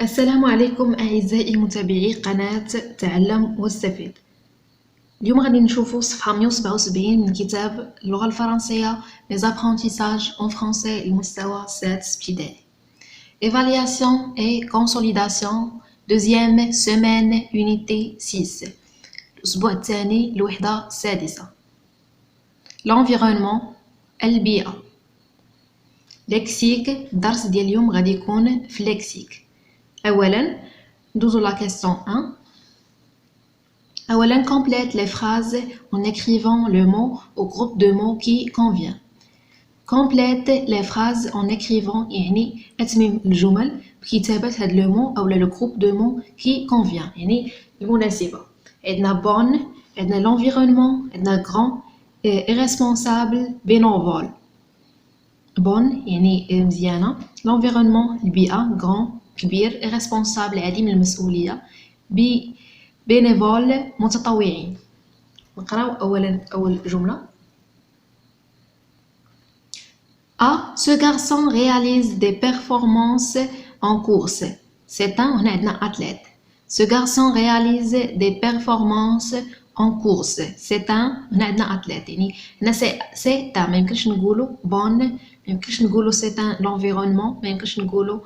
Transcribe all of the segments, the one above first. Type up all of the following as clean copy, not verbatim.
السلام عليكم أعزائي متابعي قناة تعلم واستفيد. اليوم غادي نشوفوا صفحة 177 من كتاب اللغة الفرنسية Les apprentissages en français المستوى السادس ابتدائي. Évaluation et consolidation deuxième semaine unité 6 الأسبوع الثاني الوحدة السادسة. L'environnement البيئة. لكسيك الدرس ديال اليوم غادي يكون في لكسيك. أولاً ندوزو la question 1. أولاً complète les phrases en écrivant le mot au groupe de mots qui convient. Complète les phrases en écrivant يعني أتمم الجمل بكتابة هاد le mot أو le groupe de mots qui convient يعني المناسبة. عندنا bonne, عندنا l'environnement, عندنا grand, irresponsable, bénévole. bonne يعني مزيانة, l'environnement البيئة grand كبير, irresponsable عديم المسؤولية, bénévole متطوعين. نقراو أول جملة. A. Ce garçon réalise des performances en course. C'est un, هنا عندنا athlète. Ce garçon réalise des performances en course. C'est un, هنا عندنا athlète. يعني هنا c'est un, ما يمكنش نقولوا bonne, ما يمكنش نقولوا c'est un l'environnement, ما يمكنش نقولوا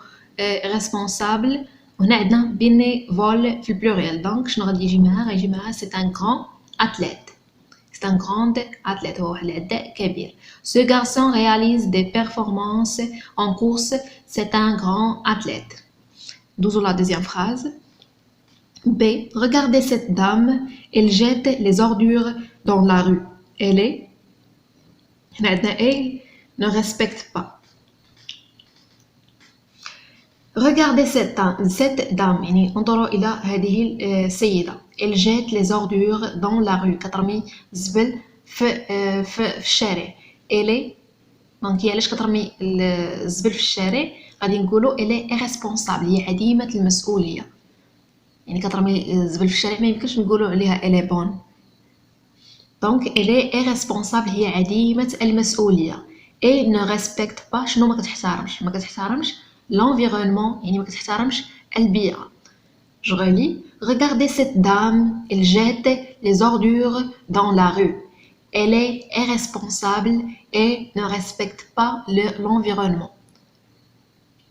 responsable. وهنا عندنا bénévole في البلوريال. دونك شنو غادي يجي معاه؟ غيجي معاه c'est un grand athlète. C'est un grand athlète. هو واحد العداء كبير. Ce garçon réalise des performances en course. C'est un grand athlète. Douzou la deuxième phrase. B. Regardez cette dame. Elle jette les ordures dans la rue. Elle est. Elle ne respecte pas. Regardez cette dame. يعني انظروا إلى هذه السيدة. Elle jette les ordures dans la rue. كترمي الزبل في الشارع. Elle est. دونك هي علاش كترمي الزبل في الشارع؟ غادي نقولوا elle est irresponsable. هي عديمة المسؤولية. يعني كترمي الزبل في الشارع ما يمكنش نقولوا عليها elle est bonne. دونك elle est irresponsable. هي عديمة المسؤولية. Et ne respecte pas. شنو ما كتحترمش؟ ما كتحترمش l'environnement. يعني ما كتحترمش البيئة. Je relis. Regardez cette dame. Elle jette les ordures dans la rue. Elle est irresponsable et ne respecte pas l'environnement.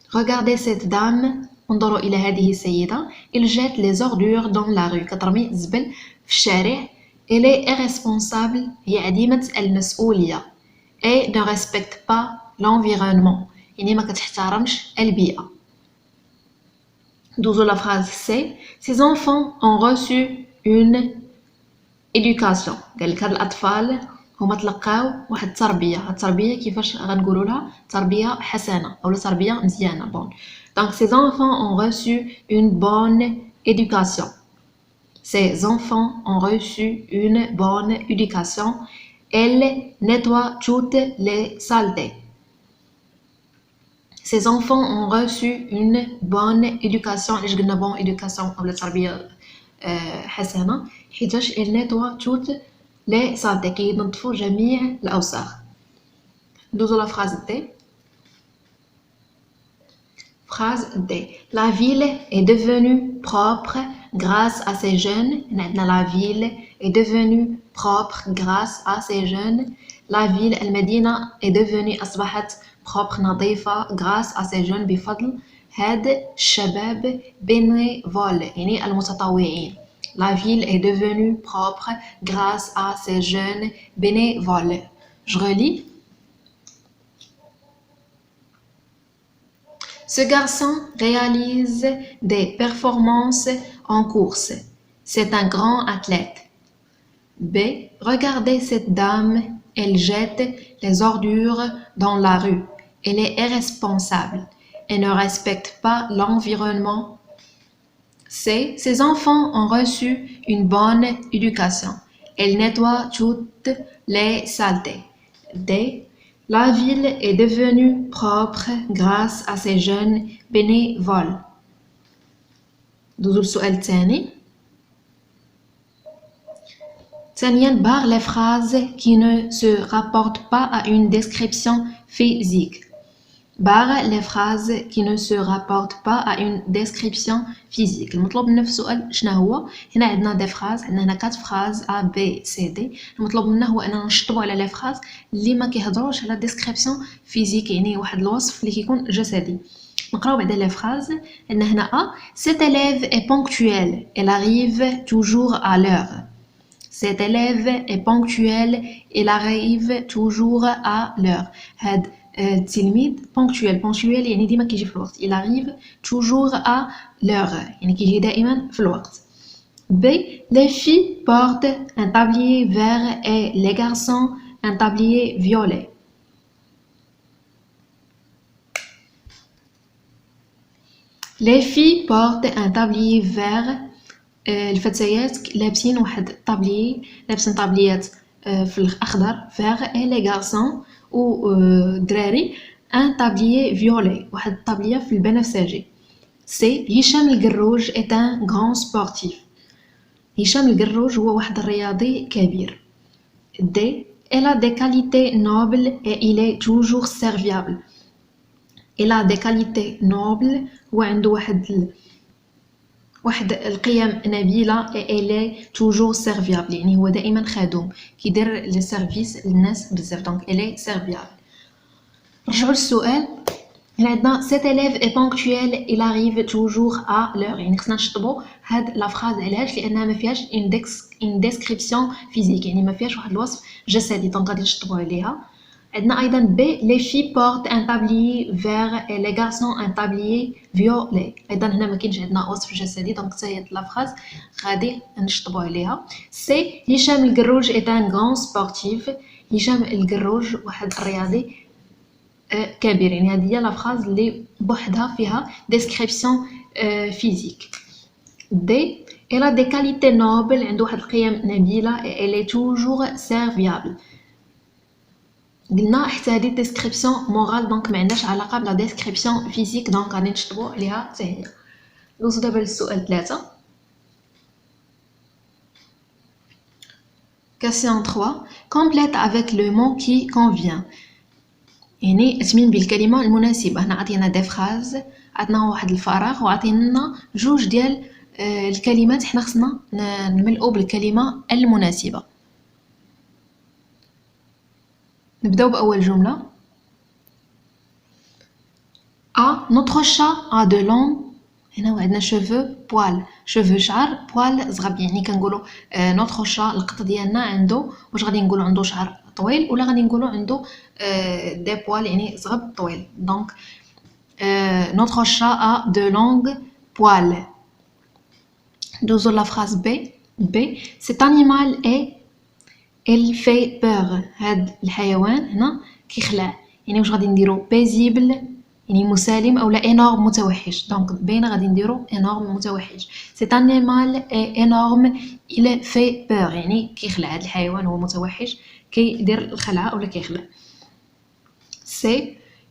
Regardez cette dame. انظروا إلى هذه السيدة. Elle jette les ordures dans la rue. كترمي الزبل في الشارع. Elle est irresponsable. هي عديمة المسؤولية. Et ne respecte pas l'environnement. يعني ما كتحترمش البيئة. Douzou la phrase C. Ces enfants ont reçu une éducation. قال لك هاد الأطفال هما تلقاو واحد التربية. التربية كيفاش غنقولوا لها؟ تربية حسنة أو تربية مزيانة. Bon. Donc ces enfants ont reçu une bonne éducation. Ces enfants ont reçu une bonne éducation. Elles nettoient toutes les saletés. Ces enfants ont reçu une bonne éducation. علاش قلنا bonne éducation أو تربية حسنة؟ حيتاش elles nettoient toutes les saletés. كينظفوا جميع الأوساخ. دوزو la phrase D. Phrase D. La ville est devenue propre grâce à ces jeunes. La ville est devenue propre grâce à ces jeunes. La ville المدينة est devenue أصبحت propre نظيفة grâce à ces jeunes بفضل هاد الشباب bénévoles يعني المتطوعين. La ville est devenue propre grâce à ces jeunes bénévoles. Je relis. Ce garçon réalise des performances en course. C'est un grand athlète. B. Regardez cette dame. Elle jette les ordures dans la rue. Elle est irresponsable et ne respecte pas l'environnement. C. Ses enfants ont reçu une bonne éducation. Elle nettoie toutes les saletés. D. La ville est devenue propre grâce à ces jeunes bénévoles. دوزو السؤال الثاني. ثانياً barre les phrases qui ne se rapportent pas à une description physique. barre les phrases qui ne se rapportent pas à une description physique. المطلوب منه في السؤال شنو هو؟ هنا عندنا دي فراز، عندنا هنا 4 فراز A B C D. المطلوب منه هو اننا نشطبوا على لي فراز اللي ما كيهضروش على ديسكريبسيون فيزيك، يعني واحد الوصف اللي كيكون جسدي. نقراو بعدا لي فراز. عندنا هنا A: cet élève est ponctuel, elle arrive toujours à l'heure. Cet élève est ponctuel, il arrive toujours à l'heure. هاد التلميذ ponctuel يعني ديما كيجي في الوقت. Il arrive toujours à l'heure يعني كيجي دائما في الوقت. B: les filles portent un tablier vert et les garçons un tablier violet. Les filles portent un tablier vert. الفتيات لابسين واحد الطابلي، لابسين طابليات في الاخضر فيغ. اي لي غارسون و دراري ان طابليي فيولي، واحد الطابليه في البنفسجي. سي: هشام القروج est un grand sportif. هشام القروج هو واحد الرياضي كبير. دي: elle a des qualités nobles et il est toujours serviable. elle a des qualités nobles، هو عنده واحد القيم نبيله. elle est toujours serviable يعني هو دائما خدوم، كيدير لي سيرفيس للناس بزاف. دونك elle est serviable. نرجعوا للسؤال. هنا عندنا cet élève est ponctuel, il arrive toujours à l'heure. يعني خصنا نشطبوا هاد لا فراز. علاش؟ لانها ما فيهاش une description physique، يعني ما فيهاش واحد الوصف جسدي. دونك غادي نشطبوا عليها. عندنا ايضا B: les filles portent un tablier vert et les garçons un tablier violet. ايضا هنا ما كاينش عندنا وصف جسدي، دونك حتى هي لا فراز غادي نشطبوا عليها. C: هشام القروج est un grand sportif. هشام القروج واحد الرياضي كبير، يعني هذه هي لا فراز اللي بوحدها فيها ديسكريبسيون فيزيك. D: elle a des qualités nobles، عنده واحد القيم نبيله. et elle est toujours serviable. قلنا حتى هذه ديسكريبسيون مورال، دونك ما عندهاش علاقه بلا ديسكريبسيون فيزيك، دونك غادي نشطبوا عليها حتى هي. ندوزو دابا للسؤال 3. Question 3: complète avec le mot qui convient. يعني اتمين بالكلمه المناسبه. هنا عطينا دي فراز، عطينا واحد الفراغ وعطينا جوج ديال الكلمات حنا خصنا نملؤوا بالكلمه المناسبه. نبداو باول جمله. A: notre chat a de longs. هنا عندنا cheveux poil، cheveux شعر، poil زغب. يعني كنقولوا notre chat القط ديالنا عنده، واش غادي نقولوا عنده شعر طويل ولا غادي نقولوا عنده دي poils يعني زغب طويل. دونك notre chat a de longs poils. دوزو لا phrase B: cet animal est il fait peur. هاد الحيوان هنا كيخلع، يعني واش غادي نديرو paisible يعني مسالم اولا énorme متوحش. دونك باينه غادي نديرو énorme متوحش. cet animal est énorme il fait peur يعني كيخلع. هاد الحيوان هو متوحش كيدير الخلعه اولا كيخلع. C: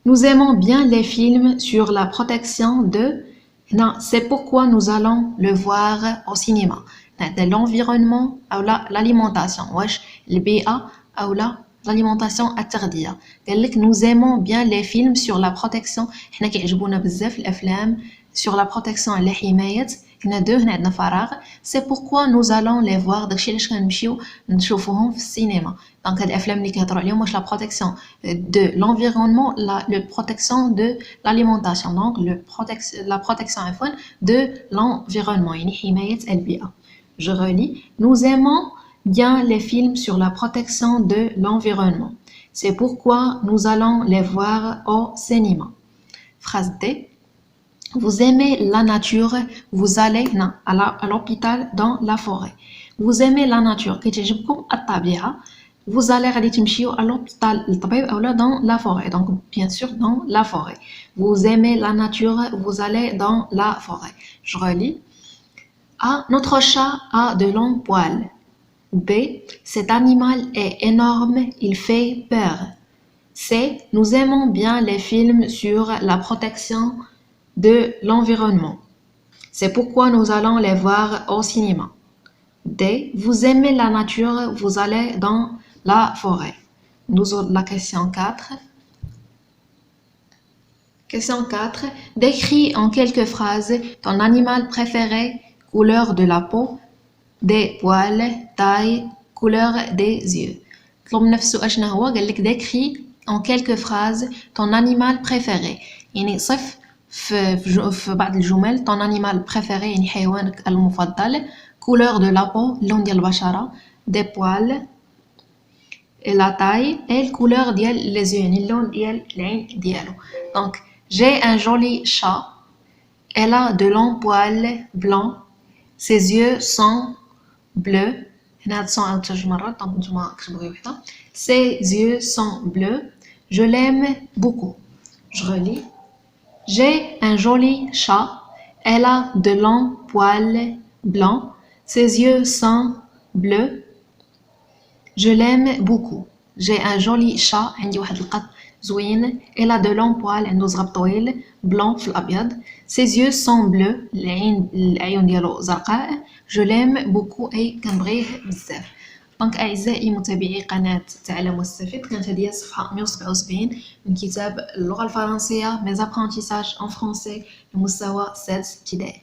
nous aimons bien les films sur la protection de. هنا c'est pourquoi nous allons le voir au cinéma. l'environnement اولا l'alimentation، واش البيئه اولا l'alimentation التغذيه. قال لك nous aimons bien les films sur la protection، حنا كيعجبونا بزاف الافلام sur la protection على حمايه. هنا دو، هنا عندنا فراغ. c'est pourquoi nous allons les voir، داكشي علاش كنمشيو نشوفوهم في السينما. دونك هاد الافلام اللي كيهضروا عليهم واش la protection de l'environnement la protection de l'alimentation. donc la protection عفوا de l'environnement يعني حمايه البيئه. je relis: nous aimons bien les films sur la protection de l'environnement. c'est pourquoi nous allons les voir au cinéma. Phrase D: vous aimez la nature, vous allez à l'hôpital dans la forêt. vous aimez la nature كتعجبكم الطبيعة. vous allez غادي تمشيو à l'hôpital للطبيب اولا dans la forêt. donc bien sûr dans la forêt. vous aimez la nature, vous allez dans la forêt. je relis: A: notre chat a de longs poils. B: cet animal est énorme, il fait peur. C: nous aimons bien les films sur la protection de l'environnement. c'est pourquoi nous allons les voir au cinéma. D: vous aimez la nature, vous allez dans la forêt. Nous avons la question 4. Question 4. Décris en quelques phrases ton animal préféré, couleur de la peau, des poils, taille, couleur des yeux. طلب نفسه أشنا هو قال لك décris en quelques phrases ton animal préféré. يعني صف في بعض الجمل ton animal préféré يعني حيوانك المفضل. couleur de la peau اللون ديال البشرة. des poils et la taille et couleur ديال les yeux يعني اللون ديال العين ديالو. Donc j'ai un joli chat. Elle a de longs poils blancs. Ses yeux sont bleus. هنا هاد sont عاود جوج مرات دونك نتوما كتبوا غير وحده. Ses yeux sont bleus. Je l'aime beaucoup. Je relis. J'ai un joli chat. Elle a de longs poils blancs. Ses yeux sont bleus. Je l'aime beaucoup. J'ai un joli chat. عندي واحد القط زوين. Elle a de longs poils. عنده زغب طويل blanc في الأبيض. Ses yeux sont bleus. العيون ديالو زرقاء. Je l'aime beaucoup أي كنبغيه بزاف. دونك أعزائي متابعي قناة تعلم واستفد، كانت هذه الصفحة 177 من كتاب اللغة الفرنسية Mes apprentissages en français لمستوى 6 ابتدائي.